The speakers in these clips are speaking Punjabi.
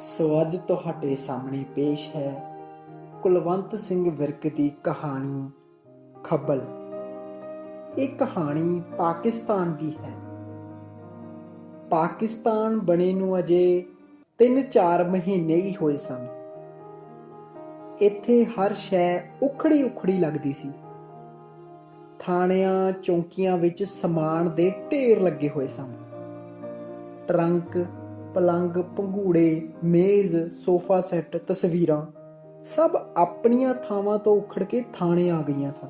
ਸੋ ਅੱਜ ਤੁਹਾਡੇ ਸਾਹਮਣੇ ਪੇਸ਼ ਹੈ ਕੁਲਵੰਤ ਸਿੰਘ ਵਿਰਕ ਦੀ ਕਹਾਣੀ ਖੱਬਲ। ਇਹ ਕਹਾਣੀ ਪਾਕਿਸਤਾਨ ਦੀ ਹੈ। ਪਾਕਿਸਤਾਨ ਬਣੇ ਨੂੰ ਅਜੇ 3-4 ਮਹੀਨੇ ਹੀ ਹੋਏ ਸਨ। ਇੱਥੇ ਹਰ ਸ਼ੈ ਉਖੜੀ ਉਖੜੀ ਲੱਗਦੀ ਸੀ। ਥਾਣਿਆਂ ਚੌਂਕੀਆਂ ਵਿੱਚ ਸਮਾਨ ਦੇ ਢੇਰ ਲੱਗੇ ਹੋਏ ਸਨ। ਟਰੰਕ, ਪਲੰਗ, ਪੰਘੂੜੇ, ਮੇਜ਼, ਸੋਫਾ ਸੈੱਟ, ਤਸਵੀਰਾਂ ਸਭ ਆਪਣੀਆਂ ਥਾਵਾਂ ਤੋਂ ਉਖੜ ਕੇ ਥਾਣੇ ਆ ਗਈਆਂ ਸਨ।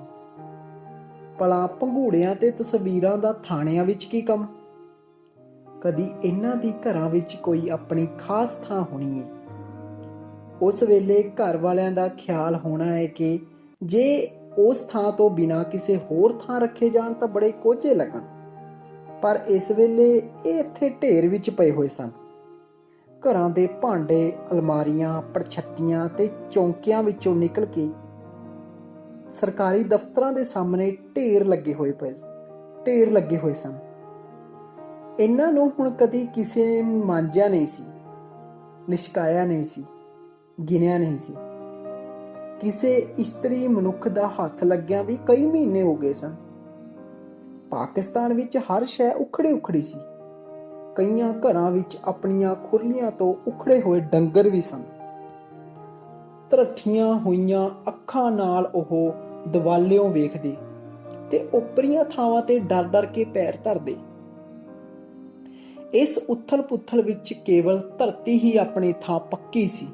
ਭਲਾ ਪੰਘੂੜਿਆਂ ਤੇ ਤਸਵੀਰਾਂ ਦਾ ਥਾਣਿਆਂ ਵਿੱਚ ਕੀ ਕੰਮ? ਕਦੀ ਇਹਨਾਂ ਦੀ ਘਰਾਂ ਵਿੱਚ ਕੋਈ ਆਪਣੀ ਖਾਸ ਥਾਂ ਹੋਣੀ ਹੈ। ਉਸ ਵੇਲੇ ਘਰ ਵਾਲਿਆਂ ਦਾ ਖਿਆਲ ਹੋਣਾ ਹੈ ਕਿ ਜੇ ਉਸ ਥਾਂ ਤੋਂ ਬਿਨਾਂ ਕਿਸੇ ਹੋਰ ਥਾਂ ਰੱਖੇ ਜਾਣ ਤਾਂ ਬੜੇ ਕੋਝੇ ਲੱਗਣ। ਪਰ ਇਸ ਵੇਲੇ ਇਹ ਇੱਥੇ ਢੇਰ ਵਿੱਚ ਪਏ ਹੋਏ ਸਨ। ਘਰਾਂ ਦੇ ਭਾਂਡੇ, ਅਲਮਾਰੀਆਂ, ਪੜਛੱਤੀਆਂ ਤੇ ਚੌਂਕਿਆਂ ਵਿੱਚੋਂ ਨਿਕਲ ਕੇ ਸਰਕਾਰੀ ਦਫ਼ਤਰਾਂ ਦੇ ਸਾਹਮਣੇ ਢੇਰ ਲੱਗੇ ਹੋਏ ਸਨ। ਇਹਨਾਂ ਨੂੰ ਹੁਣ ਕਦੀ ਕਿਸੇ ਨੇ ਮਾਂਜਿਆ ਨਹੀਂ ਸੀ, ਲਿਸ਼ਕਾਇਆ ਨਹੀਂ ਸੀ, ਗਿਣਿਆ ਨਹੀਂ ਸੀ। ਕਿਸੇ ਇਸਤਰੀ ਮਨੁੱਖ ਦਾ ਹੱਥ ਲੱਗਿਆਂ ਵੀ ਕਈ ਮਹੀਨੇ ਹੋ ਗਏ ਸਨ। ਪਾਕਿਸਤਾਨ ਵਿੱਚ ਹਰ ਸ਼ੈ ਉਖੜੀ ਉਖੜੀ ਸੀ। ਕਈਆਂ ਘਰਾਂ ਵਿੱਚ ਆਪਣੀਆਂ ਖੁਰਲੀਆਂ ਤੋਂ ਉਖੜੇ ਹੋਏ ਡੰਗਰ ਵੀ ਸਨ। ਧਰਠੀਆਂ ਹੋਈਆਂ ਅੱਖਾਂ ਨਾਲ ਉਹ ਦਿਵਾਲਿਓਂ ਵੇਖਦੇ ਤੇ ਓਪਰੀਆਂ ਥਾਵਾਂ ਤੇ ਡਰ ਡਰ ਕੇ ਪੈਰ ਧਰਦੇ। ਇਸ ਉਥਲ ਪੁਥਲ ਵਿੱਚ ਕੇਵਲ ਧਰਤੀ ਹੀ ਆਪਣੀ ਥਾਂ ਪੱਕੀ ਸੀ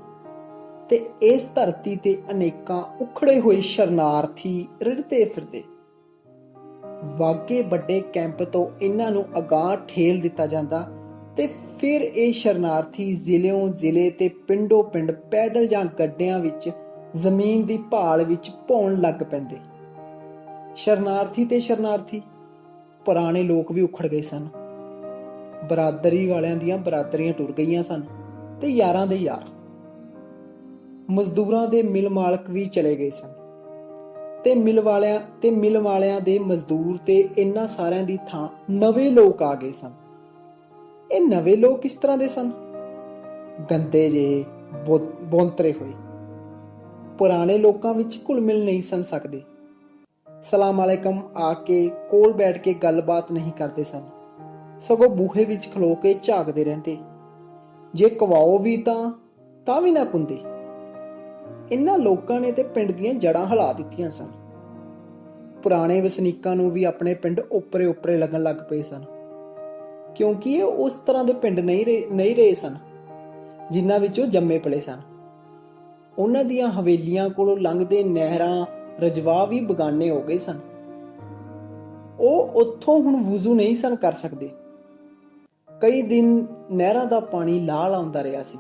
ਤੇ ਇਸ ਧਰਤੀ ਤੇ ਅਨੇਕਾਂ ਉਖੜੇ ਹੋਏ ਸ਼ਰਨਾਰਥੀ ਰਿੜ੍ਹਦੇ ਫਿਰਦੇ। ਵਾਗੇ ਵੱਡੇ ਕੈਂਪ ਤੋਂ ਇਹਨਾਂ ਨੂੰ ਅਗਾਂਹ ਠੇਲ ਦਿੱਤਾ ਜਾਂਦਾ ਤੇ ਫਿਰ ਇਹ ਸ਼ਰਨਾਰਥੀ ਜ਼ਿਲ੍ਹਿਓਂ ਜ਼ਿਲ੍ਹੇ ਤੇ ਪਿੰਡੋਂ ਪਿੰਡ ਪੈਦਲ ਜਾਂ ਗੱਡਿਆਂ ਵਿੱਚ ਜ਼ਮੀਨ ਦੀ ਭਾਲ ਵਿੱਚ ਭੌਣ ਲੱਗ ਪੈਂਦੇ। ਸ਼ਰਨਾਰਥੀ ਤੇ ਸ਼ਰਨਾਰਥੀ, ਪੁਰਾਣੇ ਲੋਕ ਵੀ ਉਖੜ ਗਏ ਸਨ। ਬਰਾਦਰੀ ਵਾਲਿਆਂ ਦੀਆਂ ਬਰਾਦਰੀਆਂ ਟੁਰ ਗਈਆਂ ਸਨ ਤੇ ਯਾਰਾਂ ਦੇ ਯਾਰ। ਮਜ਼ਦੂਰਾਂ ਦੇ ਮਿਲ ਮਾਲਕ ਵੀ ਚਲੇ ਗਏ ਸਨ ਤੇ ਮਿਲ ਵਾਲਿਆਂ ਦੇ ਮਜ਼ਦੂਰ ਤੇ ਇਹਨਾਂ ਸਾਰਿਆਂ ਦੀ ਥਾਂ ਨਵੇਂ ਲੋਕ ਆ ਗਏ ਸਨ। ਇਹ ਨਵੇਂ ਲੋਕ ਕਿਸ ਤਰ੍ਹਾਂ ਦੇ ਸਨ? ਗੰਦੇ ਜਿਹੇ, ਬੌਂਤਰੇ ਹੋਏ। ਪੁਰਾਣੇ ਲੋਕਾਂ ਵਿੱਚ ਘੁਲ ਮਿਲ ਨਹੀਂ ਸਨ ਸਕਦੇ। ਸਲਾਮ ਅਲੈਕਮ ਆ ਕੇ ਕੋਲ ਬੈਠ ਕੇ ਗੱਲਬਾਤ ਨਹੀਂ ਕਰਦੇ ਸਨ, ਸਗੋਂ ਬੂਹੇ ਵਿੱਚ ਖਲੋ ਕੇ ਝਾਕਦੇ ਰਹਿੰਦੇ। ਜੇ ਕਵਾਓ ਵੀ ਤਾਂ ਵੀ ਨਾ ਕੁੰਦੇ। ਇਹਨਾਂ ਲੋਕਾਂ ਨੇ ਤੇ ਪਿੰਡ ਦੀਆਂ ਜੜ੍ਹਾਂ ਹਿਲਾ ਦਿੱਤੀਆਂ ਸਨ। ਪੁਰਾਣੇ ਵਸਨੀਕਾਂ ਨੂੰ ਵੀ ਆਪਣੇ ਪਿੰਡ ਓਪਰੇ ਲੱਗਣ ਲੱਗ ਪਏ ਸਨ, ਕਿਉਂਕਿ ਇਹ ਉਸ ਤਰ੍ਹਾਂ ਦੇ ਪਿੰਡ ਨਹੀਂ ਰਹੇ ਸਨ ਜਿਨ੍ਹਾਂ ਵਿੱਚ ਉਹ ਜੰਮੇ ਪਲੇ ਸਨ। ਉਹਨਾਂ ਦੀਆਂ ਹਵੇਲੀਆਂ ਕੋਲੋਂ ਲੰਘਦੇ ਨਹਿਰਾਂ, ਰਜਵਾ ਵੀ ਬਗਾਨੇ ਹੋ ਗਏ ਸਨ। ਉਹ ਉੱਥੋਂ ਹੁਣ ਵੁਜ਼ੂ ਨਹੀਂ ਸਨ ਕਰ ਸਕਦੇ। ਕਈ ਦਿਨ ਨਹਿਰਾਂ ਦਾ ਪਾਣੀ ਲਾਲ ਆਉਂਦਾ ਰਿਹਾ ਸੀ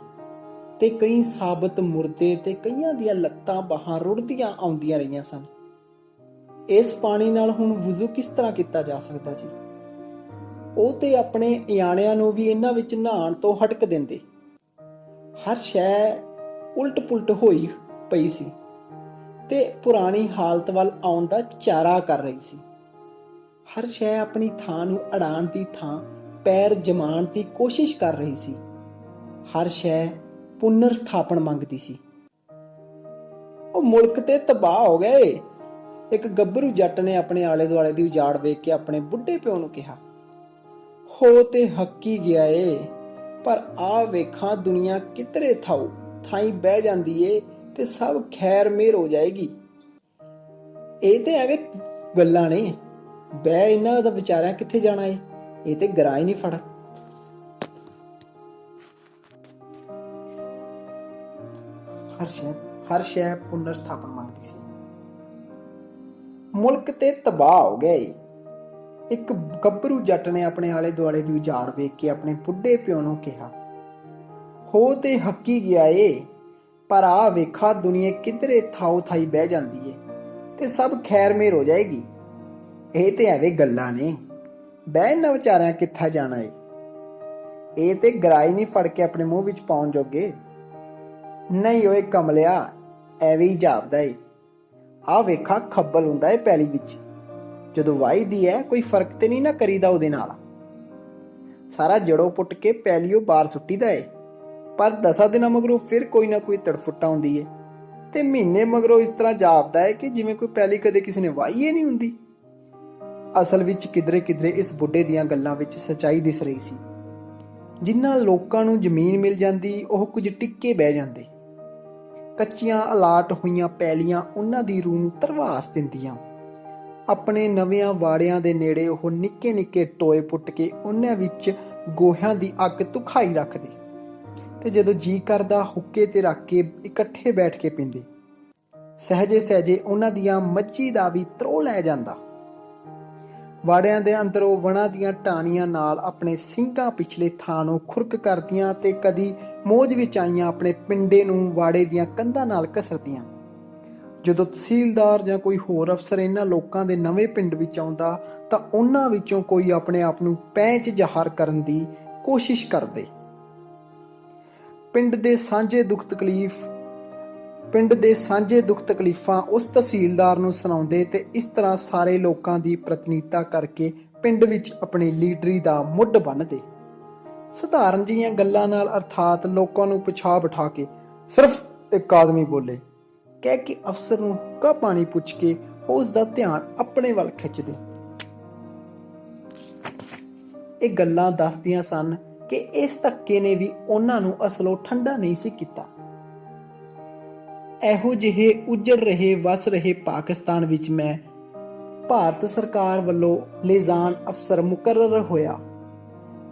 ਤੇ ਕਈ ਸਾਬਤ ਮੁਰਦੇ ਤੇ ਕਈਆਂ ਦੀਆਂ ਲੱਤਾਂ ਬਾਹਾਂ ਰੁੜਦੀਆਂ ਆਉਂਦੀਆਂ ਰਹੀਆਂ ਸਨ। ਇਸ ਪਾਣੀ ਨਾਲ ਹੁਣ ਵੁਜ਼ੂ ਕਿਸ ਤਰ੍ਹਾਂ ਕੀਤਾ ਜਾ ਸਕਦਾ ਸੀ? ਉਹ ਤੇ ਆਪਣੇ ਇਆਣਿਆਂ ਨੂੰ ਵੀ ਇਹਨਾਂ ਵਿੱਚ ਨਹਾਉਣ ਤੋਂ ਹਟਕ ਦਿੰਦੇ। ਹਰ ਸ਼ੈ ਉਲਟ ਪੁਲਟ ਹੋਈ ਪਈ ਸੀ ਤੇ ਪੁਰਾਣੀ ਹਾਲਤ ਵੱਲ ਆਉਣ ਦਾ ਚਾਰਾ ਕਰ ਰਹੀ ਸੀ। ਹਰ ਸ਼ੈ ਆਪਣੀ ਥਾਂ ਨੂੰ ਅੜਾਉਣ ਦੀ ਥਾਂ ਪੈਰ ਜਮਾਉਣ ਦੀ ਕੋਸ਼ਿਸ਼ ਕਰ ਰਹੀ ਸੀ। ਹਰ ਸ਼ੈ ਪੁਨਰ ਸਥਾਪਨ ਮੰਗਦੀ ਸੀ। ਉਹ ਮੁਲਕ ਤੇ ਤਬਾਹ ਹੋ ਗਏ। ਇੱਕ ਗੱਭਰੂ ਜੱਟ ਨੇ ਆਪਣੇ ਆਲੇ ਦੁਆਲੇ ਦੀ ਉਜਾੜ ਵੇਖ ਕੇ ਆਪਣੇ ਬੁੱਢੇ ਪਿਓ ਨੂੰ ਕਿਹਾ, ਹੋ ਤੇ ਹੱਕੀ ਗਿਆ ਏ, ਪਰ ਆ ਵੇਖਾਂ ਦੁਨੀਆ ਕਿਧਰੇ ਥਾਈ ਬਹਿ ਜਾਂਦੀ ਏ ਤੇ ਸਭ ਖੈਰ ਮੇਰ ਹੋ ਜਾਏਗੀ। ਇਹ ਤੇ ਐਵੇਂ ਗੱਲਾਂ ਨੇ, ਬਹਿ ਇਹਨਾਂ ਦਾ ਵਿਚਾਰਿਆਂ ਕਿੱਥੇ ਜਾਣਾ ਏ? ਇਹ ਤੇ ਗਰਾ ਹੀ ਨਹੀਂ ਫੜ। ਹਰ ਸ਼ੈ ਪੁਨਰ ਸਥਾਪਨ ਮੰਗਦੀ ਸੀ। ਮੁਲਕ ਤੇ ਤਬਾਹ ਹੋ ਗਏ। ਇੱਕ ਗੱਭਰੂ ਜੱਟ ਨੇ ਆਪਣੇ ਆਲੇ ਦੁਆਲੇ ਦੀ ਉਜਾੜ ਵੇਖ ਕੇ ਆਪਣੇ ਬੁੱਢੇ ਪਿਓ ਨੂੰ ਕਿਹਾ, ਹੋ ਤੇ ਹੱਕੀ ਗਿਆ ਏ, ਪਰ ਆ ਵੇਖਾ ਦੁਨੀਆ ਕਿਧਰੇ ਥਾਈ ਬਹਿ ਜਾਂਦੀ ਏ ਤੇ ਸਭ ਖੈਰ ਮੇਰ ਹੋ ਜਾਏਗੀ। ਇਹ ਤੇ ਐਵੇਂ ਗੱਲਾਂ ਨੇ, ਬਹਿ ਇਹਨਾਂ ਵਿਚਾਰਿਆਂ ਕਿੱਥਾ ਜਾਣਾ ਏ? ਇਹ ਤੇ ਗਰਾਈ ਨਹੀਂ ਫੜ ਕੇ ਆਪਣੇ ਮੂੰਹ ਵਿੱਚ ਪਾਉਣ ਜੋਗੇ। ਨਹੀਂ ਓਏ ਕਮਲਿਆ, ਐਵੇਂ ਹੀ ਜਾਪਦਾ ਏ। ਆ ਵੇਖਾ ਖੱਬਲ ਹੁੰਦਾ ਏ ਪੈਲੀ ਵਿੱਚ, ਜਦੋਂ ਵਾਹੀਦੀ ਹੈ ਕੋਈ ਫਰਕ ਤੇ ਨਹੀਂ ਨਾ ਕਰੀਦਾ ਉਹਦੇ ਨਾਲ। ਸਾਰਾ ਜੜੋਂ ਪੁੱਟ ਕੇ ਪੈਲੀਓ ਬਾਹਰ ਸੁੱਟੀਦਾ ਏ। ਪਰ 10 ਦਿਨਾਂ ਮਗਰੋਂ ਫਿਰ ਕੋਈ ਨਾ ਕੋਈ ਤੜਫੁੱਟ ਆਉਂਦੀ ਏ ਤੇ ਮਹੀਨੇ ਮਗਰੋਂ ਇਸ ਤਰ੍ਹਾਂ ਜਾਪਦਾ ਹੈ ਕਿ ਜਿਵੇਂ ਕੋਈ ਪਹਿਲੀ ਕਦੇ ਕਿਸੇ ਨੇ ਵਾਹੀ ਹੀ ਨਹੀਂ ਹੁੰਦੀ। ਅਸਲ ਵਿੱਚ ਕਿਧਰੇ ਕਿਧਰੇ ਇਸ ਬੁੱਢੇ ਦੀਆਂ ਗੱਲਾਂ ਵਿੱਚ ਸੱਚਾਈ ਦਿਸ ਰਹੀ ਸੀ। ਜਿਨ੍ਹਾਂ ਲੋਕਾਂ ਨੂੰ ਜ਼ਮੀਨ ਮਿਲ ਜਾਂਦੀ ਉਹ ਕੁਝ ਟਿੱਕੇ ਬਹਿ ਜਾਂਦੇ। ਕੱਚੀਆਂ ਅਲਾਟ ਹੋਈਆਂ ਪੈਲੀਆਂ ਉਹਨਾਂ ਦੀ ਰੂਹ ਨੂੰ ਧਰਵਾਸ ਦਿੰਦੀਆਂ। ਆਪਣੇ ਨਵਿਆਂ ਵਾੜਿਆਂ ਦੇ ਨੇੜੇ ਉਹ ਨਿੱਕੇ ਨਿੱਕੇ ਟੋਏ ਪੁੱਟ ਕੇ ਉਹਨਾਂ ਵਿੱਚ ਗੋਹਿਆਂ ਦੀ ਅੱਗ ਧੁਖਾਈ ਰੱਖਦੇ ਤੇ ਜਦੋਂ ਜੀ ਕਰਦਾ ਹੁੱਕੇ ਤੇ ਰੱਖ ਕੇ ਇਕੱਠੇ ਬੈਠ ਕੇ ਪੀਂਦੇ। ਸਹਿਜੇ ਸਹਿਜੇ ਉਹਨਾਂ ਦੀਆਂ ਮੱਝੀ ਦਾ ਵੀ ਤਰੋ ਲੈ ਜਾਂਦਾ। ਵਾੜਿਆਂ ਦੇ ਅੰਦਰੋਂ ਵਣਾਂ ਦੀਆਂ ਟਾਹਣੀਆਂ ਨਾਲ ਆਪਣੇ ਸਿੰਘਾਂ ਪਿਛਲੇ ਥਾਂ ਨੂੰ ਖੁਰਕ ਕਰਦੀਆਂ ਤੇ ਕਦੀ ਮੋਜ ਵਿੱਚ ਆਈਆਂ ਆਪਣੇ ਪਿੰਡੇ ਨੂੰ ਵਾੜੇ ਦੀਆਂ ਕੰਧਾਂ ਨਾਲ ਘਸਰਦੀਆਂ। ਜਦੋਂ ਤਹਿਸੀਲਦਾਰ ਜਾਂ ਕੋਈ ਹੋਰ ਅਫਸਰ ਇਹਨਾਂ ਲੋਕਾਂ ਦੇ ਨਵੇਂ ਪਿੰਡ ਵਿੱਚ ਆਉਂਦਾ ਤਾਂ ਉਹਨਾਂ ਵਿੱਚੋਂ ਕੋਈ ਆਪਣੇ ਆਪ ਨੂੰ ਪੈਂਚ ਜ਼ਾਹਰ ਕਰਨ ਦੀ ਕੋਸ਼ਿਸ਼ ਕਰਦੇ। ਪਿੰਡ ਦੇ ਸਾਂਝੇ ਦੁੱਖ ਤਕਲੀਫਾਂ ਉਸ ਤਹਿਸੀਲਦਾਰ ਨੂੰ ਸੁਣਾਉਂਦੇ ਤੇ ਇਸ ਤਰ੍ਹਾਂ ਸਾਰੇ ਲੋਕਾਂ ਦੀ ਪ੍ਰਤੀਨਿਧਤਾ ਕਰਕੇ ਪਿੰਡ ਵਿੱਚ ਆਪਣੀ ਲੀਡਰੀ ਦਾ ਮੁੱਢ ਬੰਨ੍ਹਦੇ। ਸਧਾਰਨ ਜਿਹੀਆਂ ਗੱਲਾਂ ਨਾਲ ਅਰਥਾਤ ਲੋਕਾਂ ਨੂੰ ਪਿਛਾ ਬਿਠਾ ਕੇ ਸਿਰਫ ਇੱਕ ਆਦਮੀ ਬੋਲੇ ਕਹਿ ਕੇ ਅਫਸਰ ਨੂੰ ਹੁੱਕਾ ਪਾਣੀ ਪੁੱਛ ਕੇ ਉਸ ਦਾ ਧਿਆਨ ਆਪਣੇ ਵੱਲ ਖਿੱਚਦੇ। ਇਹ ਗੱਲਾਂ ਦੱਸਦੀਆਂ ਸਨ ਕਿ ਇਸ ਧੱਕੇ ਨੇ ਵੀ ਉਹਨਾਂ ਨੂੰ ਅਸਲੋਂ ਠੰਡਾ ਨਹੀਂ ਸੀ ਕੀਤਾ। ਇਹੋ ਜਿਹੇ ਉੱਜੜ ਰਹੇ ਵਸ ਰਹੇ ਪਾਕਿਸਤਾਨ ਵਿੱਚ ਮੈਂ ਭਾਰਤ ਸਰਕਾਰ ਵੱਲੋਂ ਲਿਜਾਨ ਅਫਸਰ ਮੁਕਰਰ ਹੋਇਆ।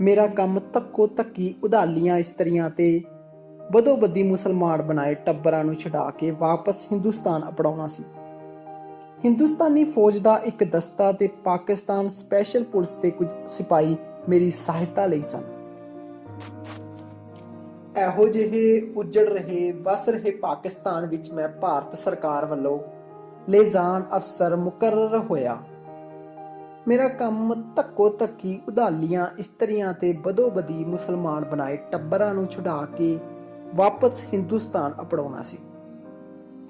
ਮੇਰਾ ਕੰਮ ਧੱਕੋ ਧੱਕੀ ਉਧਾਲੀਆਂ ਇਸਤਰੀਆਂ ਤੇ ਬਦੋ-ਬਦੀ ਮੁਸਲਮਾਨ ਬਣਾਏ ਟੱਬਰਾਂ ਨੂੰ ਛੁਡਾ ਕੇ ਵਾਪਸ ਹਿੰਦੁਸਤਾਨ ਅਪਣਾਉਣਾ ਸੀ। ਹਿੰਦੁਸਤਾਨੀ ਫੌਜ ਦਾ ਇੱਕ ਦਸਤਾ ਤੇ ਪਾਕਿਸਤਾਨ ਸਪੈਸ਼ਲ ਪੁਲਿਸ ਦੇ ਕੁਝ ਸਿਪਾਹੀ ਮੇਰੀ ਸਹਾਇਤਾ ਲਈ ਸਨ। ਇਹੋ ਜਿਹੇ ਉੱਜੜ ਰਹੇ ਵਸ ਰਹੇ ਪਾਕਿਸਤਾਨ ਵਿੱਚ ਮੈਂ ਭਾਰਤ ਸਰਕਾਰ ਵੱਲੋਂ ਲਿਜਾਨ ਅਫਸਰ ਮੁਕਰਰ ਹੋਇਆ। ਮੇਰਾ ਕੰਮ ਧੱਕੋ ਧੱਕੀ ਉਧਾਲੀਆਂ ਇਸਤਰੀਆਂ ਤੇ ਬਦੋ-ਬਦੀ ਮੁਸਲਮਾਨ ਬਣਾਏ ਟੱਬਰਾਂ ਨੂੰ ਛੁਡਾ ਕੇ ਵਾਪਸ ਹਿੰਦੁਸਤਾਨ ਅਪਣਾਉਣਾ ਸੀ।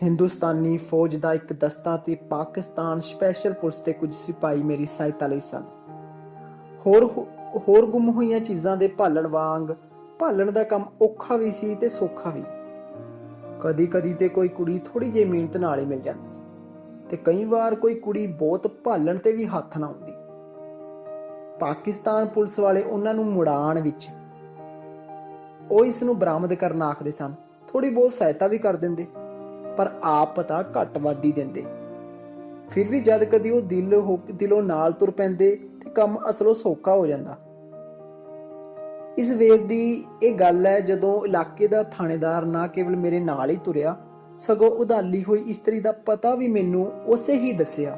ਹਿੰਦੁਸਤਾਨੀ ਫੌਜ ਦਾ ਇੱਕ ਦਸਤਾ ਤੇ ਪਾਕਿਸਤਾਨ ਸਪੈਸ਼ਲ ਪੁਲਿਸ ਦੇ ਕੁਝ ਸਿਪਾਹੀ ਮੇਰੀ ਸਹਾਇਤਾ ਲਈ ਸਨ। ਹੋਰ ਗੁੰਮ ਹੋਈਆਂ ਚੀਜ਼ਾਂ ਦੇ ਭਾਲਣ ਦਾ ਕੰਮ ਔਖਾ ਵੀ ਸੀ ਤੇ ਸੌਖਾ ਵੀ। ਕਦੀ ਕਦੀ ਤੇ ਕੋਈ ਕੁੜੀ ਥੋੜੀ ਜਿਹੀ ਮਿਹਨਤ ਨਾਲ ਹੀ ਮਿਲ ਜਾਂਦੀ ਤੇ ਕਈ ਵਾਰ ਕੋਈ ਕੁੜੀ ਬਹੁਤ ਭਾਲਣ ਤੇ ਵੀ ਹੱਥ ਨਾ ਆਉਂਦੀ। ਪਾਕਿਸਤਾਨ ਪੁਲਿਸ ਵਾਲੇ ਉਹਨਾਂ ਨੂੰ ਮੁੜਾਣ ਵਿੱਚ ਉਹ ਇਸ ਨੂੰ ਬਰਾਮਦ ਕਰਨ ਆਖਦੇ ਸਨ। ਥੋੜੀ ਬਹੁਤ ਸਹਾਇਤਾ ਵੀ ਕਰ ਦਿੰਦੇ ਪਰ ਆਪ ਪਤਾ ਘੱਟ ਵੱਧ ਹੀ ਦਿੰਦੇ। ਫਿਰ ਵੀ ਜਦ ਕਦੀ ਉਹ ਦਿਲੋਂ ਨਾਲ ਤੁਰ ਪੈਂਦੇ ਤੇ ਕੰਮ ਅਸਲੋਂ ਸੌਖਾ ਹੋ ਜਾਂਦਾ। ਇਸ ਵੇਰ ਦੀ ਇਹ ਗੱਲ ਹੈ ਜਦੋਂ ਇਲਾਕੇ ਦਾ ਥਾਣੇਦਾਰ ਨਾ ਕੇਵਲ ਮੇਰੇ ਨਾਲ ਹੀ ਤੁਰਿਆ ਸਗੋਂ ਉਧਾਲੀ ਹੋਈ ਇਸਤਰੀ ਦਾ ਪਤਾ ਵੀ ਮੈਨੂੰ ਉਸੇ ਹੀ ਦੱਸਿਆ।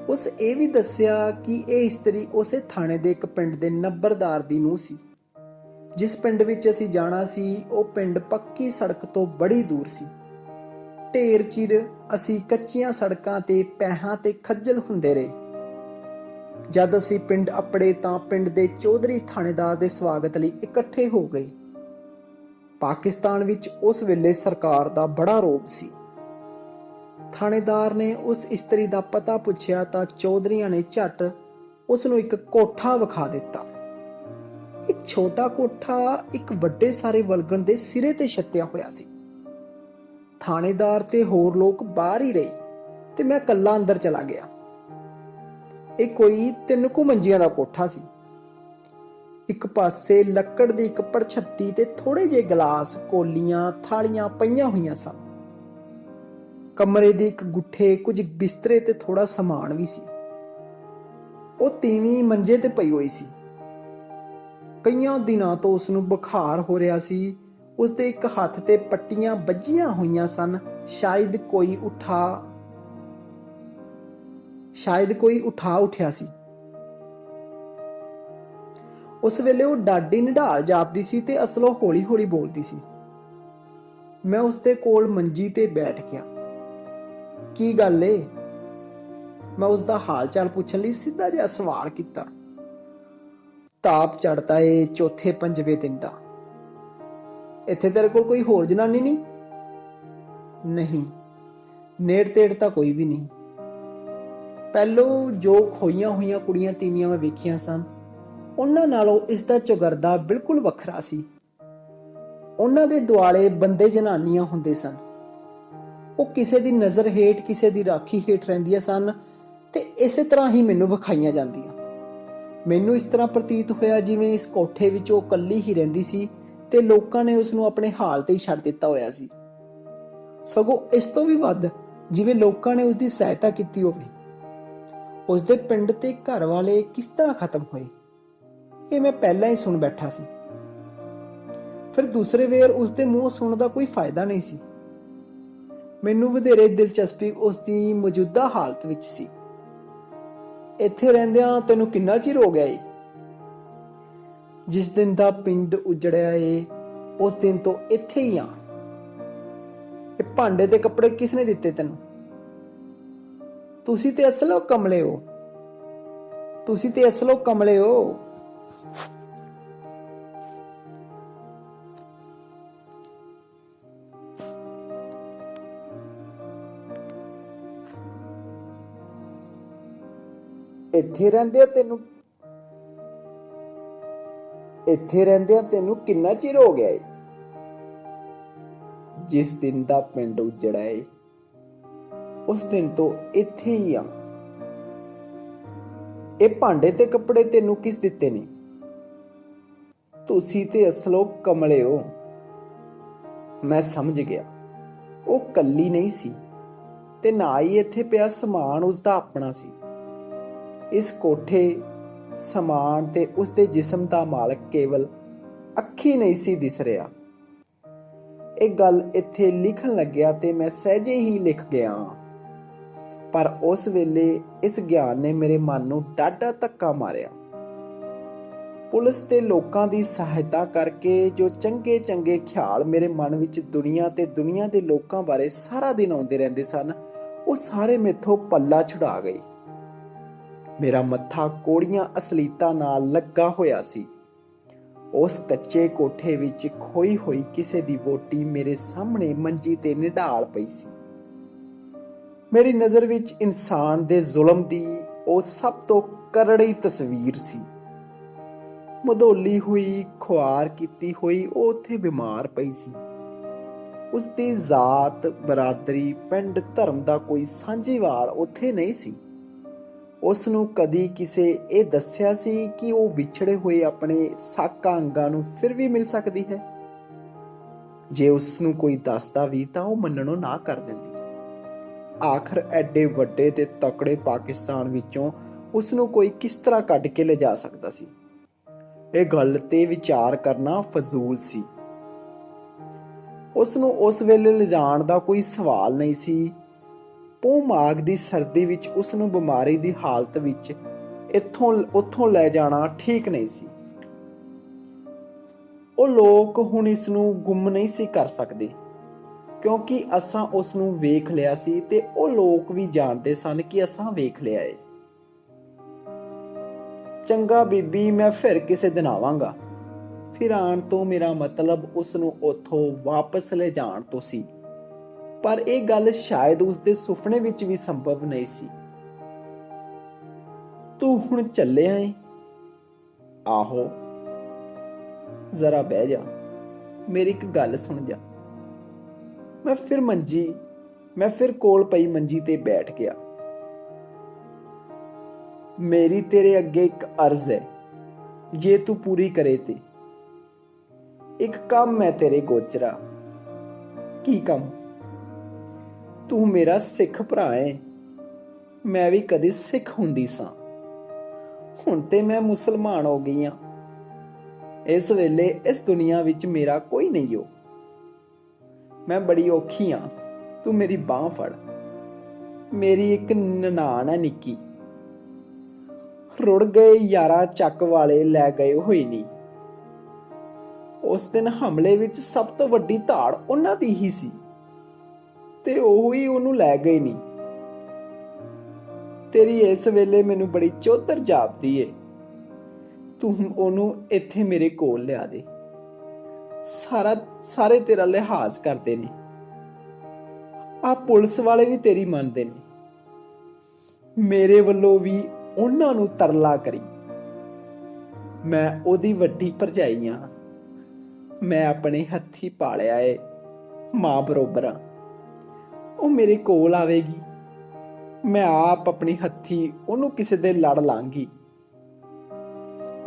ਉਸ ਇਹ ਵੀ ਦੱਸਿਆ ਕਿ ਇਹ ਇਸਤਰੀ ਉਸੇ ਥਾਣੇ ਦੇ ਇੱਕ ਪਿੰਡ ਦੇ ਨੰਬਰਦਾਰ ਦੀ ਨੂੰਹ ਸੀ। ਜਿਸ ਪਿੰਡ ਵਿੱਚ ਅਸੀਂ ਜਾਣਾ ਸੀ ਉਹ ਪਿੰਡ ਪੱਕੀ ਸੜਕ ਤੋਂ ਬੜੀ ਦੂਰ ਸੀ। ਢੇਰ ਚਿਰ ਅਸੀਂ ਕੱਚੀਆਂ ਸੜਕਾਂ ਤੇ ਪੈਹਾਂ ਤੇ ਖੱਜਲ ਹੁੰਦੇ ਰਹੇ। ਜਦ ਅਸੀਂ ਪਿੰਡ ਅੱਪੜੇ ਤਾਂ ਪਿੰਡ ਦੇ ਚੌਧਰੀ ਥਾਣੇਦਾਰ ਦੇ ਸਵਾਗਤ ਲਈ ਇਕੱਠੇ ਹੋ ਗਏ। ਪਾਕਿਸਤਾਨ ਵਿੱਚ ਉਸ ਵੇਲੇ ਸਰਕਾਰ ਦਾ ਬੜਾ ਰੋਬ ਸੀ। ਥਾਣੇਦਾਰ ਨੇ ਉਸ ਇਸਤਰੀ ਦਾ ਪਤਾ ਪੁੱਛਿਆ ਤਾਂ ਚੌਧਰੀਆਂ ਨੇ ਝੱਟ ਉਸ ਨੂੰ ਇੱਕ ਕੋਠਾ ਵਿਖਾ ਦਿੱਤਾ। ਇੱਕ ਛੋਟਾ ਕੋਠਾ ਇੱਕ ਵੱਡੇ ਸਾਰੇ ਵਲਗਣ ਦੇ ਸਿਰੇ ਤੇ ਛੱਤਿਆ ਹੋਇਆ ਸੀ। ਥਾਣੇਦਾਰ ਤੇ ਹੋਰ ਲੋਕ ਬਾਹਰ ਹੀ ਰਹੇ ਤੇ ਮੈਂ ਇਕੱਲਾ ਅੰਦਰ ਚਲਾ ਗਿਆ। ਇਹ ਕੋਈ 3 ਕੁ ਮੰਜੀਆਂ ਦਾ ਕੋਠਾ ਸੀ। ਇੱਕ ਪਾਸੇ ਲੱਕੜ ਦੀ ਇੱਕ ਪਰਛੱਤੀ ਤੇ ਥੋੜੇ ਜਿਹੇ ਗਲਾਸ, ਕੋਲੀਆਂ, ਥਾਲੀਆਂ ਪਈਆਂ ਹੋਈਆਂ ਸਨ। ਕਮਰੇ ਦੀ ਇੱਕ ਗੁੱਠੇ, ਕੁਝ ਬਿਸਤਰੇ ਤੇ ਥੋੜਾ ਸਮਾਨ ਵੀ ਸੀ। ਉਹ ਤੀਵੀਂ ਮੰਜੇ ਤੇ ਪਈ ਹੋਈ ਸੀ। ਕਈਆਂ ਦਿਨਾਂ ਤੋਂ ਉਸ ਨੂੰ ਬੁਖਾਰ ਹੋ ਰਿਹਾ ਸੀ। ਉਸ ਦੇ ਇੱਕ ਹੱਥ ਤੇ ਪੱਟੀਆਂ ਵੱਜੀਆਂ ਹੋਈਆਂ ਸਨ। ਸ਼ਾਇਦ ਕੋਈ ਉਠਾ ਉੱਠਿਆ ਸੀ। ਉਸ ਵੇਲੇ ਉਹ ਡਾਢੀ ਨਿਢਾਲ ਜਾਪਦੀ ਸੀ ਤੇ ਅਸਲੋਂ ਹੌਲੀ ਹੌਲੀ ਬੋਲਦੀ ਸੀ। ਮੈਂ ਉਸ ਦੇ ਕੋਲ ਮੰਜੀ ਤੇ ਬੈਠ ਗਿਆ। ਕੀ ਗੱਲ ਏ? ਮੈਂ ਉਸ ਦਾ ਹਾਲ ਚਾਲ ਪੁੱਛਣ ਲਈ ਸਿੱਧਾ ਜਿਹਾ ਸਵਾਲ ਕੀਤਾ। ਤਾਪ ਚੜ੍ਹਦਾ ਏ ਚੌਥੇ ਪੰਜਵੇਂ ਦਿਨ ਦਾ। ਇੱਥੇ ਤੇਰੇ ਕੋਲ ਕੋਈ ਹੋਰ ਜਨਾਨੀ ਨਹੀਂ? ਨਹੀਂ, ਨੇੜ ਤੇੜ ਤਾਂ ਕੋਈ ਵੀ ਨਹੀਂ। ਪਹਿਲੋਂ ਜੋ ਖੋਈਆਂ ਹੋਈਆਂ ਕੁੜੀਆਂ ਤੀਵੀਆਂ ਮੈਂ ਵੇਖੀਆਂ ਸਨ ਉਹਨਾਂ ਨਾਲੋਂ ਇਸ ਦਾ ਚੌਗਰਦਾ ਬਿਲਕੁਲ ਵੱਖਰਾ ਸੀ। ਉਹਨਾਂ ਦੇ ਦੁਆਲੇ ਬੰਦੇ ਜਨਾਨੀਆਂ ਹੁੰਦੇ ਸਨ। ਉਹ ਕਿਸੇ ਦੀ ਨਜ਼ਰ ਹੇਠ, ਕਿਸੇ ਦੀ ਰਾਖੀ ਹੇਠ ਰਹਿੰਦੀਆਂ ਸਨ ਤੇ ਇਸੇ ਤਰ੍ਹਾਂ ਹੀ ਮੈਨੂੰ ਵਿਖਾਈਆਂ ਜਾਂਦੀਆਂ। ਮੈਨੂੰ ਇਸ ਤਰ੍ਹਾਂ ਪ੍ਰਤੀਤ ਹੋਇਆ ਜਿਵੇਂ ਇਸ ਕੋਠੇ ਵਿੱਚ ਉਹ ਇਕੱਲੀ ਹੀ ਰਹਿੰਦੀ ਸੀ ਤੇ ਲੋਕਾਂ ਨੇ ਉਸ ਨੂੰ ਆਪਣੇ ਹਾਲ ਤੇ ਹੀ ਛੱਡ ਦਿੱਤਾ ਹੋਇਆ ਸੀ। ਸਗੋਂ ਇਸ ਤੋਂ ਵੀ ਵੱਧ ਜਿਵੇਂ ਲੋਕਾਂ ਨੇ ਉਸ ਦੀ ਸਹਾਇਤਾ ਕੀਤੀ ਹੋਵੇ। ਉਸ ਦੇ ਪਿੰਡ ਤੇ ਘਰ ਵਾਲੇ ਕਿਸ ਤਰ੍ਹਾਂ ਖਤਮ ਹੋਏ, ਇਹ ਮੈਂ ਪਹਿਲਾਂ ਹੀ ਸੁਣ ਬੈਠਾ ਸੀ। ਫਿਰ ਦੂਸਰੇ ਵੇਰ ਉਸ ਦੇ ਮੂੰਹ ਸੁਣਨ ਦਾ ਕੋਈ ਫਾਇਦਾ ਨਹੀਂ ਸੀ। ਮੈਨੂੰ ਵਧੇਰੇ ਦਿਲਚਸਪੀ ਉਸ ਦੀ ਮੌਜੂਦਾ ਹਾਲਤ ਵਿੱਚ ਸੀ। ਇੱਥੇ ਰਹਿੰਦਿਆਂ ਤੈਨੂੰ ਕਿੰਨਾ ਚਿਰ ਹੋ ਗਿਆ ਏ? ਜਿਸ ਦਿਨ ਦਾ ਪਿੰਡ ਉਜੜਿਆ ਏ ਉਸ ਦਿਨ ਤੋਂ ਇੱਥੇ ਹੀ ਆ। ਇਹ ਭਾਂਡੇ ਤੇ ਕੱਪੜੇ ਕਿਸ ਨੇ ਦਿੱਤੇ ਤੈਨੂੰ? ਤੁਸੀਂ ਤੇ ਅਸਲੋਂ ਕਮਲੇ ਹੋ, ਤੁਸੀਂ ਤੇ ਅਸਲੋਂ ਕਮਲੇ ਹੋ। ਇੱਥੇ ਰਹਿੰਦਿਆਂ ਤੈਨੂੰ ਕਿੰਨਾ ਚਿਰ ਹੋ ਗਿਆ ਏ? ਜਿਸ ਦਿਨ ਦਾ ਪਿੰਡ ਉਜੜਾ ਏ ਉਸ ਦਿਨ ਤੋਂ ਇੱਥੇ ਹੀ ਆ। ਇਹ ਭਾਂਡੇ ਤੇ ਕੱਪੜੇ ਤੈਨੂੰ ਕਿਸ ਦਿੱਤੇ ਨੇ? ਤੁਸੀਂ ਤੇ ਅਸਲੋਂ ਕਮਲੇ ਹੋ। ਮੈਂ ਸਮਝ ਗਿਆ, ਉਹ ਕੱਲੀ ਨਹੀਂ ਸੀ ਤੇ ਨਾ ਹੀ ਇੱਥੇ ਪਿਆ ਸਮਾਨ ਉਸਦਾ ਆਪਣਾ ਸੀ। ਇਸ ਕੋਠੇ, ਸਮਾਨ ਤੇ ਉਸਦੇ ਜਿਸਮ ਦਾ ਮਾਲਕ ਕੇਵਲ ਅੱਖੀ ਨਹੀਂ ਸੀ ਦਿਸ ਰਿਹਾ। ਇਹ ਗੱਲ ਇੱਥੇ ਲਿਖਣ ਲੱਗਿਆ ਤੇ ਮੈਂ ਸਹਿਜੇ ਹੀ ਲਿਖ ਗਿਆ, ਪਰ ਉਸ ਵੇਲੇ ਇਸ ਗਿਆਨ ਨੇ ਮੇਰੇ ਮਨ ਨੂੰ ਡਾਢਾ ਧੱਕਾ ਮਾਰਿਆ। ਪੁਲਿਸ ਤੇ ਲੋਕਾਂ ਦੀ ਸਹਾਇਤਾ ਕਰਕੇ ਜੋ ਚੰਗੇ ਚੰਗੇ ਖਿਆਲ ਮੇਰੇ ਮਨ ਵਿੱਚ ਦੁਨੀਆ ਤੇ ਦੁਨੀਆ ਦੇ ਲੋਕਾਂ ਬਾਰੇ ਸਾਰਾ ਦਿਨ ਆਉਂਦੇ ਰਹਿੰਦੇ ਸਨ, ਉਹ ਸਾਰੇ ਮੈਥੋਂ ਪੱਲਾ ਛੁਡਾ ਗਏ। ਮੇਰਾ ਮੱਥਾ ਕੋੜੀਆਂ ਅਸਲੀਤਾਂ ਨਾਲ ਲੱਗਾ ਹੋਇਆ ਸੀ। ਉਸ ਕੱਚੇ ਕੋਠੇ ਵਿੱਚ ਖੋਈ ਹੋਈ ਕਿਸੇ ਦੀ ਵਹੁਟੀ ਮੇਰੇ ਸਾਹਮਣੇ ਮੰਜੀ ਤੇ ਨਿਢਾਲ ਪਈ ਸੀ। ਮੇਰੀ ਨਜ਼ਰ ਵਿੱਚ ਇਨਸਾਨ ਦੇ ਜ਼ੁਲਮ ਦੀ ਉਹ ਸਭ ਤੋਂ ਕਰੜੀ ਤਸਵੀਰ ਸੀ। ਮਧੋਲੀ ਹੋਈ, ਖੁਆਰ ਕੀਤੀ ਹੋਈ ਉਹ ਉੱਥੇ ਬਿਮਾਰ ਪਈ ਸੀ। ਉਸ ਦੀ ਜ਼ਾਤ, ਬਰਾਦਰੀ, ਪਿੰਡ, ਧਰਮ ਦਾ ਕੋਈ ਸਾਂਝੀਵਾਲ ਉੱਥੇ ਨਹੀਂ ਸੀ। ਉਸ ਨੂੰ ਕਦੀ ਕਿਸੇ ਇਹ ਦੱਸਿਆ ਸੀ ਕਿ ਉਹ ਵਿਛੜੇ ਹੋਏ ਆਪਣੇ ਸਾਕਾਂ ਅੰਗਾਂ ਨੂੰ ਫਿਰ ਵੀ ਮਿਲ ਸਕਦੀ ਹੈ? ਜੇ ਉਸ ਨੂੰ ਕੋਈ ਦੱਸਦਾ ਵੀ ਤਾਂ ਉਹ ਮੰਨਣੋਂ ਨਾ ਕਰ ਦਿੰਦੀ। ਆਖਰ ਐਡੇ ਵੱਡੇ ਤੇ ਤਕੜੇ ਪਾਕਿਸਤਾਨ ਵਿੱਚੋਂ ਉਸ ਨੂੰ ਕੋਈ ਕਿਸ ਤਰ੍ਹਾਂ ਕੱਢ ਕੇ ਲਿਜਾ ਸਕਦਾ ਸੀ? ਇਹ ਗੱਲ ਤੇ ਵਿਚਾਰ ਕਰਨਾ ਫਜ਼ੂਲ ਸੀ। ਉਸ ਨੂੰ ਉਸ ਵੇਲੇ ਲਿਜਾਣ ਦਾ ਕੋਈ ਸਵਾਲ ਨਹੀਂ ਸੀ। ਪੋਹ ਮਾਘ ਦੀ ਸਰਦੀ ਵਿੱਚ ਉਸ ਨੂੰ ਬਿਮਾਰੀ ਦੀ ਹਾਲਤ ਵਿੱਚ ਉੱਥੋਂ ਲੈ ਜਾਣਾ ਠੀਕ ਨਹੀਂ ਸੀ। ਉਹ ਲੋਕ ਹੁਣ ਇਸ ਨੂੰ ਗੁੰਮ ਨਹੀਂ ਸੀ ਕਰ ਸਕਦੇ, ਕਿਉਂਕਿ ਅਸਾਂ ਉਸ ਨੂੰ ਵੇਖ ਲਿਆ ਸੀ ਤੇ ਉਹ ਲੋਕ ਵੀ ਜਾਣਦੇ ਸਨ ਕਿ ਅਸਾਂ ਵੇਖ ਲਿਆ ਏ। ਚੰਗਾ ਬੀਬੀ, ਮੈਂ ਫਿਰ ਕਿਸੇ ਦਿਨ ਆਵਾਂਗਾ। ਫਿਰ ਆਉਣ ਤੋਂ ਮੇਰਾ ਮਤਲਬ ਉਸ ਨੂੰ ਉੱਥੋਂ ਵਾਪਸ ਲੈ ਜਾਣ ਤੋਂ ਸੀ, ਪਰ ਇਹ ਗੱਲ ਸ਼ਾਇਦ ਉਸਦੇ ਸੁਪਨੇ ਵਿੱਚ ਵੀ ਸੰਭਵ ਨਹੀਂ ਸੀ। ਤੂੰ ਹੁਣ ਚੱਲਿਆ ਏ? ਆਹੋ। ਜ਼ਰਾ ਬਹਿ ਜਾ, ਮੇਰੀ ਇੱਕ ਗੱਲ ਸੁਣ ਜਾ। ਮੈਂ ਫਿਰ ਕੋਲ ਪਈ ਮੰਜੀ ਤੇ ਬੈਠ ਗਿਆ। ਮੇਰੀ ਤੇਰੇ ਅੱਗੇ ਇੱਕ ਅਰਜ਼ ਹੈ, ਜੇ ਤੂੰ ਪੂਰੀ ਕਰੇ ਤੇ। ਇੱਕ ਕੰਮ ਹੈ ਤੇਰੇ ਗੋਚਰਾ। ਕੀ ਕੰਮ? ਤੂੰ ਮੇਰਾ ਸਿੱਖ ਭਰਾ ਏ। ਮੈਂ ਵੀ ਕਦੇ ਸਿੱਖ ਹੁੰਦੀ ਸਾਂ, ਹੁਣ ਤੇ ਮੈਂ ਮੁਸਲਮਾਨ ਹੋ ਗਈ ਹਾਂ। ਇਸ ਵੇਲੇ ਇਸ ਦੁਨੀਆ ਵਿੱਚ ਮੇਰਾ ਕੋਈ ਨਹੀਂ ਹੋ। ਮੈਂ ਬੜੀ ਔਖੀ ਹਾਂ, ਤੂੰ ਮੇਰੀ ਬਾਂਹ ਫੜ। ਮੇਰੀ ਇੱਕ ਨਨਾਣ ਹੈ ਨਿੱਕੀ, ਰੁੜ ਗਏ ਯਾਰਾਂ ਚੱਕ ਵਾਲੇ ਲੈ ਗਏ ਹੋਏ ਨਹੀਂ। ਉਸ ਦਿਨ ਹਮਲੇ ਵਿੱਚ ਸਭ ਤੋਂ ਵੱਡੀ ਧਾੜ ਉਹਨਾਂ ਦੀ ਹੀ ਸੀ ਤੇ ਉਹ ਹੀ ਉਹਨੂੰ ਲੈ ਗਏ ਨਹੀਂ। ਤੇਰੀ ਇਸ ਵੇਲੇ ਮੈਨੂੰ ਬੜੀ ਚੌਧਰ ਜਾਪਦੀ ਏ। ਤੂੰ ਉਹਨੂੰ ਇੱਥੇ ਮੇਰੇ ਕੋਲ ਲਿਆ ਦੇ। ਸਾਰੇ ਤੇਰਾ ਲਿਹਾਜ਼ ਕਰਦੇ ਨੇ। ਆ ਪੁਲਿਸ ਵਾਲੇ ਵੀ ਤੇਰੀ ਮੰਨਦੇ ਨੇ। ਮੇਰੇ ਵੱਲੋਂ ਵੀ ਉਹਨਾਂ ਨੂੰ ਤਰਲਾ ਕਰੀ। ਮੈਂ ਉਹਦੀ ਵੱਡੀ ਭਰਜਾਈ ਹਾਂ। ਮੈਂ ਆਪਣੇ ਹੱਥੀ ਪਾਲਿਆ ਏ, ਮਾਂ ਬਰੋਬਰ ਆ। ਉਹ ਮੇਰੇ ਕੋਲ ਆਵੇਗੀ, ਮੈਂ ਆਪ ਆਪਣੀ ਹੱਥੀ ਉਹਨੂੰ ਕਿਸੇ ਦੇ ਲੜ ਲਾਂਗੀ।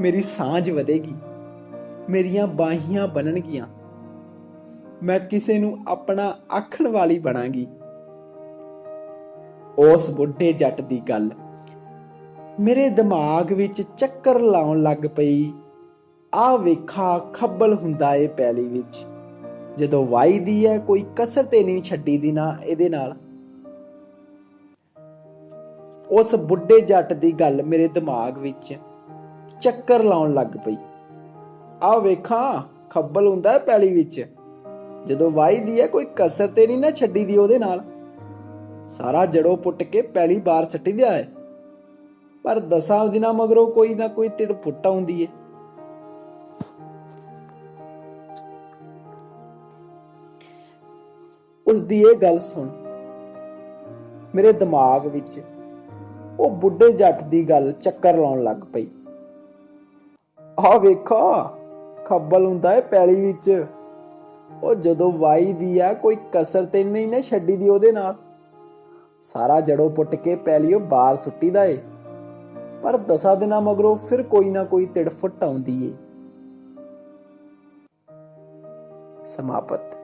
ਮੇਰੀ ਸਾਂਝ ਵਧੇਗੀ, ਮੇਰੀਆਂ ਬਾਹੀਆਂ ਬਣਨਗੀਆਂ, ਮੈਂ ਕਿਸੇ ਨੂੰ ਆਪਣਾ ਆਖਣ ਵਾਲੀ ਬਣਾਂਗੀ। ਉਸ ਬੁੱਢੇ ਜੱਟ ਦੀ ਗੱਲ ਮੇਰੇ ਦਿਮਾਗ ਵਿੱਚ ਚੱਕਰ ਲਾਉਣ ਲੱਗ ਪਈ। ਆ ਵੇਖਾ ਖੱਬਲ ਹੁੰਦਾ ਏ ਪੈਲੀ ਵਿੱਚ, ਜਦੋਂ ਵਾਹੀਦੀ ਹੈ ਕੋਈ ਕਸਰ ਤੇ ਨਹੀਂ ਛੱਡੀ ਦੀ ਨਾ ਇਹਦੇ ਨਾਲ। ਉਸ ਬੁੱਢੇ ਜੱਟ ਦੀ ਗੱਲ ਮੇਰੇ ਦਿਮਾਗ ਵਿੱਚ ਚੱਕਰ ਲਾਉਣ ਲੱਗ ਪਈ। ਆ ਵੇਖਾਂ ਖੱਬਲ ਹੁੰਦਾ ਹੈ ਪੈਲੀ ਵਿੱਚ, ਜਦੋਂ ਵਾਹੀਦੀ ਹੈ ਕੋਈ ਕਸਰ ਤੇ ਨਹੀਂ ਨਾ ਛੱਡੀ ਦੀ ਉਹਦੇ ਨਾਲ। ਸਾਰਾ ਜੜੋਂ ਪੁੱਟ ਕੇ ਪੈਲੀ ਬਾਹਰ ਸੱਟੀ ਦਿਆ ਹੈ, ਪਰ 10 ਦਿਨਾਂ ਮਗਰੋਂ ਕੋਈ ਨਾ ਕੋਈ ਤਿੜ ਪੁੱਟ ਆਉਂਦੀ ਏ। ਉਸ ਦੀ ਇਹ ਗੱਲ ਸੁਣ ਮੇਰੇ ਦਿਮਾਗ ਵਿੱਚ ਉਹ ਬੁੱਢੇ ਜੱਟ ਦੀ ਗੱਲ ਚੱਕਰ ਲਾਉਣ ਲੱਗ ਪਈ। ਆਹ ਵੇਖੋ ਖੱਬਲ ਹੁੰਦਾ ਏ ਪੈਲੀ ਵਿੱਚ, ਉਹ ਜਦੋਂ ਵਾਈ ਦੀ ਆ ਕੋਈ ਕਸਰ ਤੇ ਨਹੀਂ ਨਾ ਛੱਡੀ ਦੀ ਉਹਦੇ ਨਾਲ। ਸਾਰਾ ਜੜੋਂ ਪੁੱਟ ਕੇ ਪੈਲੀ ਉਹ ਬਾਹਰ ਸੁੱਟੀ ਦਾ ਏ, ਪਰ 10 ਦਿਨਾਂ ਮਗਰੋਂ ਫਿਰ ਕੋਈ ਨਾ ਕੋਈ ਤਿੜ ਫੁੱਟ ਆਉਂਦੀ ਏ। ਸਮਾਪਤ।